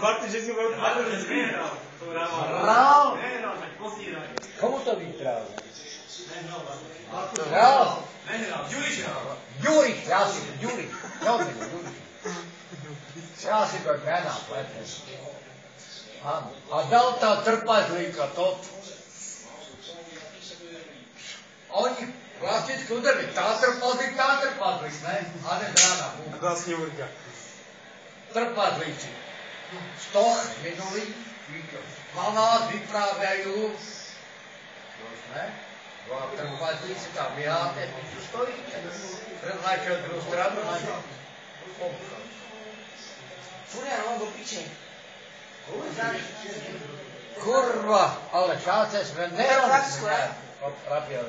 Martin, že si veľký patolík. Hral? Komu to vytral? Hral? Ďurik, ja si to, Ďurik. Ja si to mená pletem. A dal tá trpazlíka to. Oni klasicky uderili, tá trpazlík, ne? A ne brána. Vlastne urka. Trpazlíci. Stoch minulý, 12 vyprávajú. Ne? Dva trpazlíci tam vyháte, tu stojíte. Prednáčil druhú stranu, nájde. Fúria, on do piče. Kurva, ale šáce sme nerozumeli. Rapia,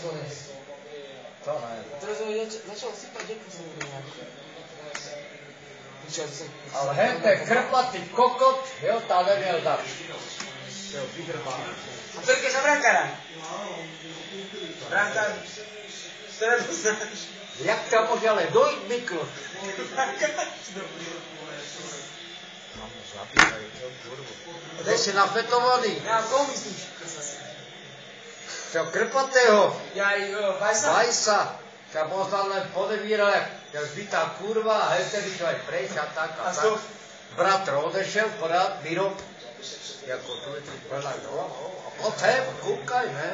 to ne. Teraz začal sypať deku som uvedal. Ale hente krpatý kokot, jo, tá neměl dať. A toľko sa brankara. Brankar. Stredu znáš. Jak tam môže ale dojít, Mikl? Kde si nafetovaný? Ja, koho myslíš? Čo krpatého? Ja, Vajsa? Vajsa. Ťa možno len podevíral, jak zbytá kurva, a hej, tedy čo aj prejsť a tak a tak. Bratr odešel, porád, Miro, jako tu je tu prvná, a potom, kúkaj, ne?